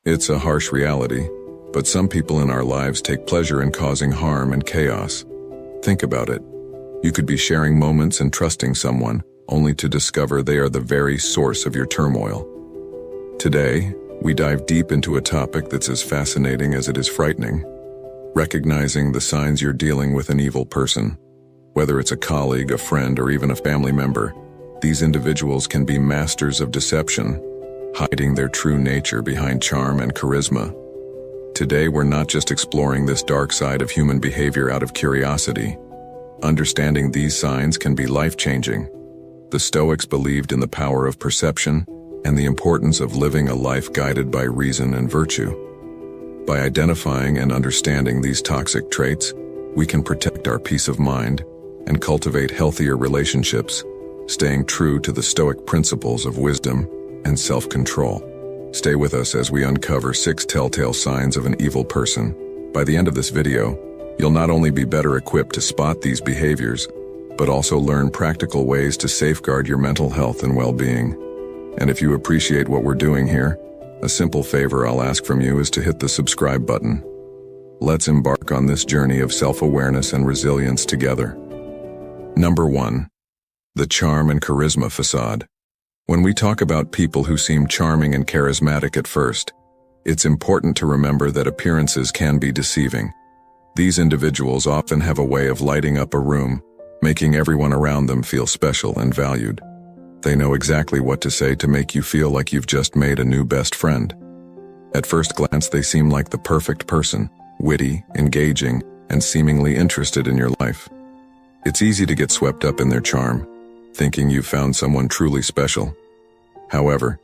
It's a harsh reality, but some people in our lives take pleasure in causing harm and chaos. Think about it. You could be sharing moments and trusting someone, only to discover they are the very source of your turmoil. Today, we dive deep into a topic that's as fascinating as it is frightening. Recognizing the signs you're dealing with an evil person. Whether it's a colleague, a friend, or even a family member, these individuals can be masters of deception, hiding their true nature behind charm and charisma. Today, we're not just exploring this dark side of human behavior out of curiosity. Understanding these signs can be life-changing. The Stoics believed in the power of perception and the importance of living a life guided by reason and virtue. By identifying and understanding these toxic traits, we can protect our peace of mind and cultivate healthier relationships, staying true to the Stoic principles of wisdom and self-control. Stay with us as we uncover 6 telltale signs of an evil person. By the end of this video, you'll not only be better equipped to spot these behaviors, but also learn practical ways to safeguard your mental health and well-being. And if you appreciate what we're doing here, a simple favor I'll ask from you is to hit the subscribe button. Let's embark on this journey of self-awareness and resilience together. Number 1. The charm and charisma facade. When we talk about people who seem charming and charismatic at first, it's important to remember that appearances can be deceiving. These individuals often have a way of lighting up a room, making everyone around them feel special and valued. They know exactly what to say to make you feel like you've just made a new best friend. At first glance, they seem like the perfect person, witty, engaging, and seemingly interested in your life. It's easy to get swept up in their charm, thinking you've found someone truly special. However,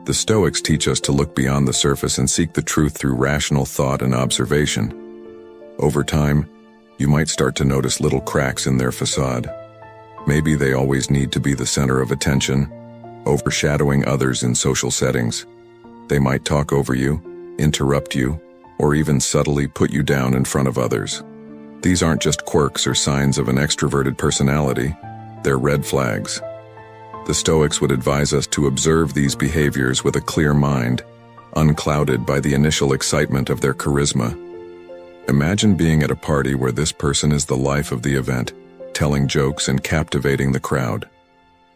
the Stoics teach us to look beyond the surface and seek the truth through rational thought and observation. Over time, you might start to notice little cracks in their facade. Maybe they always need to be the center of attention, overshadowing others in social settings. They might talk over you, interrupt you, or even subtly put you down in front of others. These aren't just quirks or signs of an extroverted personality, they're red flags. The Stoics would advise us to observe these behaviors with a clear mind, unclouded by the initial excitement of their charisma. Imagine being at a party where this person is the life of the event, telling jokes and captivating the crowd.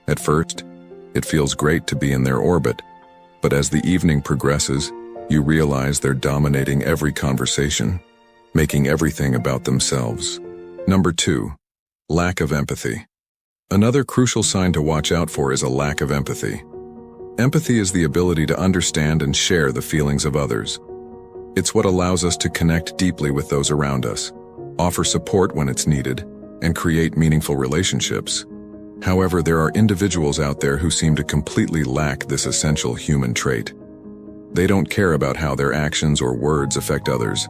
At first, it feels great to be in their orbit, but as the evening progresses, you realize they're dominating every conversation, making everything about themselves. Number 2. Lack of empathy. Another crucial sign to watch out for is a lack of empathy. Empathy is the ability to understand and share the feelings of others. It's what allows us to connect deeply with those around us, offer support when it's needed, and create meaningful relationships. However, there are individuals out there who seem to completely lack this essential human trait. They don't care about how their actions or words affect others,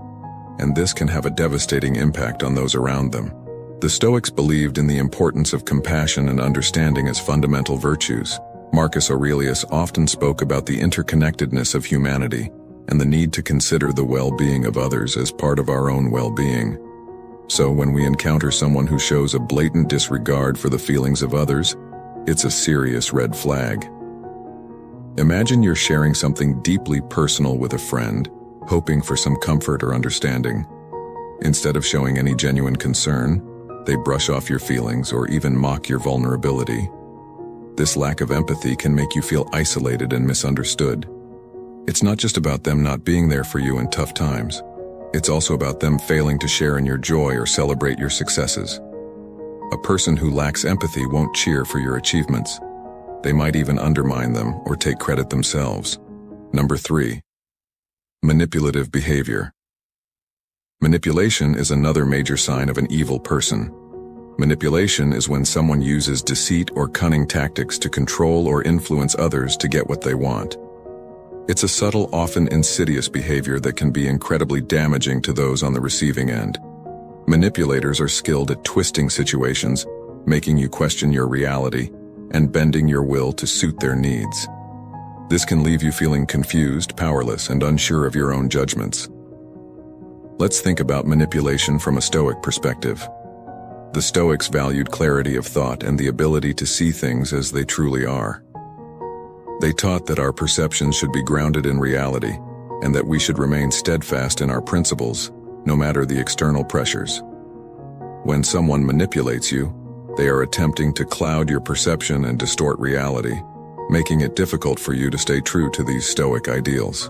and this can have a devastating impact on those around them. The Stoics believed in the importance of compassion and understanding as fundamental virtues. Marcus Aurelius often spoke about the interconnectedness of humanity and the need to consider the well-being of others as part of our own well-being. So when we encounter someone who shows a blatant disregard for the feelings of others, it's a serious red flag. Imagine you're sharing something deeply personal with a friend, hoping for some comfort or understanding. Instead of showing any genuine concern, they brush off your feelings or even mock your vulnerability. This lack of empathy can make you feel isolated and misunderstood. It's not just about them not being there for you in tough times. It's also about them failing to share in your joy or celebrate your successes. A person who lacks empathy won't cheer for your achievements. They might even undermine them or take credit themselves. Number 3. Manipulative behavior. Manipulation is another major sign of an evil person. Manipulation is when someone uses deceit or cunning tactics to control or influence others to get what they want. It's a subtle, often insidious behavior that can be incredibly damaging to those on the receiving end. Manipulators are skilled at twisting situations, making you question your reality, and bending your will to suit their needs. This can leave you feeling confused, powerless, and unsure of your own judgments. Let's think about manipulation from a Stoic perspective. The Stoics valued clarity of thought and the ability to see things as they truly are. They taught that our perceptions should be grounded in reality, and that we should remain steadfast in our principles, no matter the external pressures. When someone manipulates you, they are attempting to cloud your perception and distort reality, making it difficult for you to stay true to these Stoic ideals.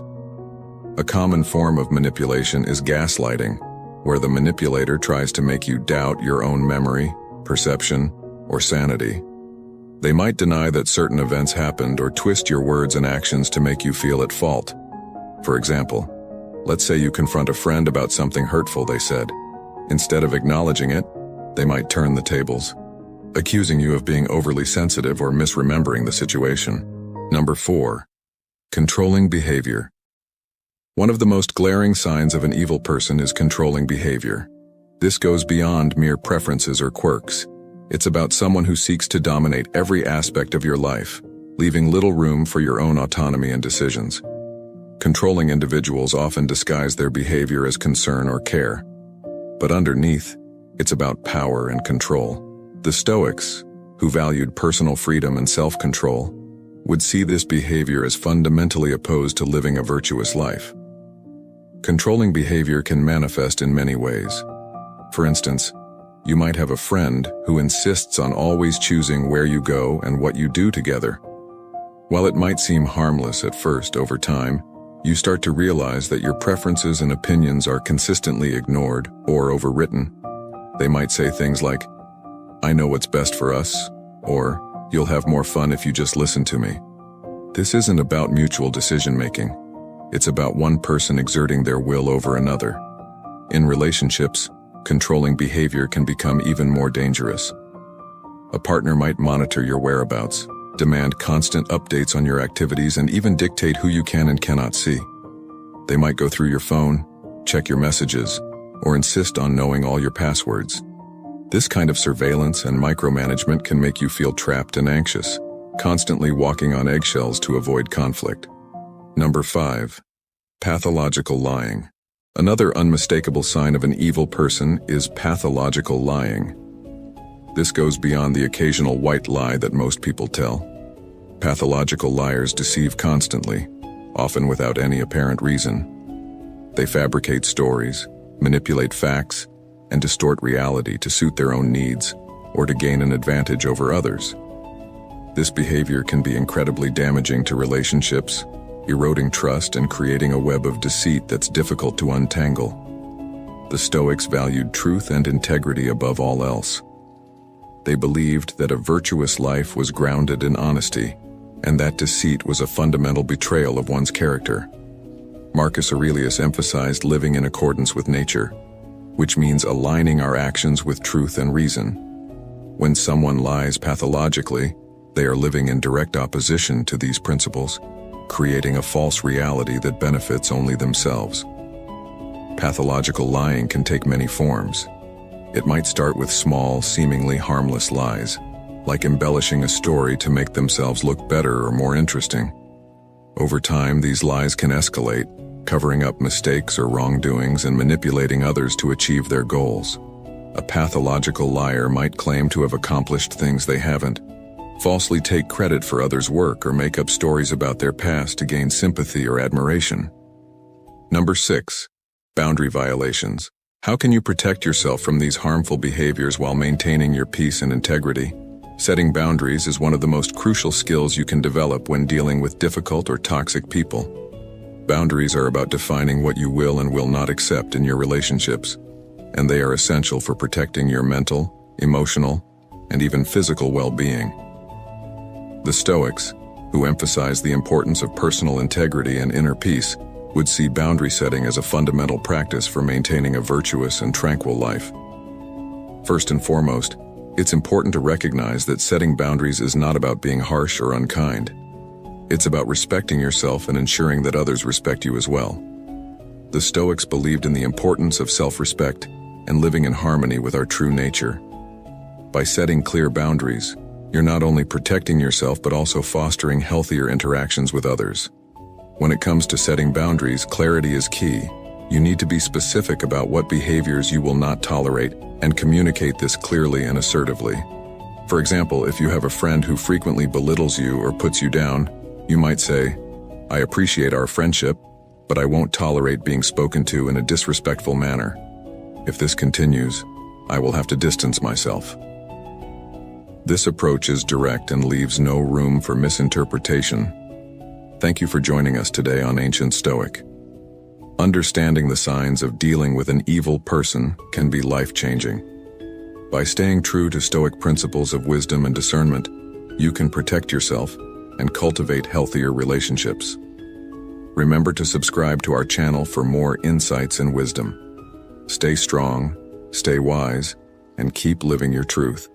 A common form of manipulation is gaslighting, where the manipulator tries to make you doubt your own memory, perception, or sanity. They might deny that certain events happened or twist your words and actions to make you feel at fault. For example, let's say you confront a friend about something hurtful they said. Instead of acknowledging it, they might turn the tables, accusing you of being overly sensitive or misremembering the situation. Number 4. Controlling behavior. One of the most glaring signs of an evil person is controlling behavior. This goes beyond mere preferences or quirks. It's about someone who seeks to dominate every aspect of your life, leaving little room for your own autonomy and decisions. Controlling individuals often disguise their behavior as concern or care. But underneath, it's about power and control. The Stoics, who valued personal freedom and self-control, would see this behavior as fundamentally opposed to living a virtuous life. Controlling behavior can manifest in many ways. For instance, you might have a friend who insists on always choosing where you go and what you do together. While it might seem harmless at first, over time, you start to realize that your preferences and opinions are consistently ignored or overwritten. They might say things like, "I know what's best for us," or "You'll have more fun if you just listen to me." This isn't about mutual decision-making. It's about one person exerting their will over another. In relationships, controlling behavior can become even more dangerous. A partner might monitor your whereabouts, demand constant updates on your activities, and even dictate who you can and cannot see. They might go through your phone, check your messages, or insist on knowing all your passwords. This kind of surveillance and micromanagement can make you feel trapped and anxious, constantly walking on eggshells to avoid conflict. Number 5. Pathological lying. Another unmistakable sign of an evil person is pathological lying. This goes beyond the occasional white lie that most people tell. Pathological liars deceive constantly, often without any apparent reason. They fabricate stories, manipulate facts, and distort reality to suit their own needs or to gain an advantage over others. This behavior can be incredibly damaging to relationships, eroding trust and creating a web of deceit that's difficult to untangle. The Stoics valued truth and integrity above all else. They believed that a virtuous life was grounded in honesty, and that deceit was a fundamental betrayal of one's character. Marcus Aurelius emphasized living in accordance with nature, which means aligning our actions with truth and reason. When someone lies pathologically, they are living in direct opposition to these principles, creating a false reality that benefits only themselves. Pathological lying can take many forms. It might start with small, seemingly harmless lies, like embellishing a story to make themselves look better or more interesting. Over time, these lies can escalate, covering up mistakes or wrongdoings and manipulating others to achieve their goals. A pathological liar might claim to have accomplished things they haven't, falsely take credit for others' work, or make up stories about their past to gain sympathy or admiration. Number 6. Boundary violations. How can you protect yourself from these harmful behaviors while maintaining your peace and integrity? Setting boundaries is one of the most crucial skills you can develop when dealing with difficult or toxic people. Boundaries are about defining what you will and will not accept in your relationships, and they are essential for protecting your mental, emotional, and even physical well-being. The Stoics, who emphasize the importance of personal integrity and inner peace, would see boundary setting as a fundamental practice for maintaining a virtuous and tranquil life. First and foremost, it's important to recognize that setting boundaries is not about being harsh or unkind. It's about respecting yourself and ensuring that others respect you as well. The Stoics believed in the importance of self-respect and living in harmony with our true nature. By setting clear boundaries, you're not only protecting yourself but also fostering healthier interactions with others. When it comes to setting boundaries, clarity is key. You need to be specific about what behaviors you will not tolerate and communicate this clearly and assertively. For example, if you have a friend who frequently belittles you or puts you down, you might say, "I appreciate our friendship, but I won't tolerate being spoken to in a disrespectful manner. If this continues, I will have to distance myself. This approach is direct and leaves no room for misinterpretation. Thank you for joining us today on Ancient Stoic. Understanding the signs of dealing with an evil person can be life-changing. By staying true to Stoic principles of wisdom and discernment, you can protect yourself and cultivate healthier relationships. Remember to subscribe to our channel for more insights and wisdom. Stay strong, stay wise, and keep living your truth.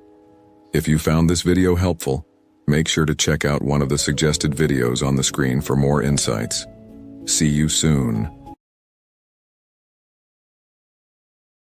If you found this video helpful, make sure to check out one of the suggested videos on the screen for more insights. See you soon.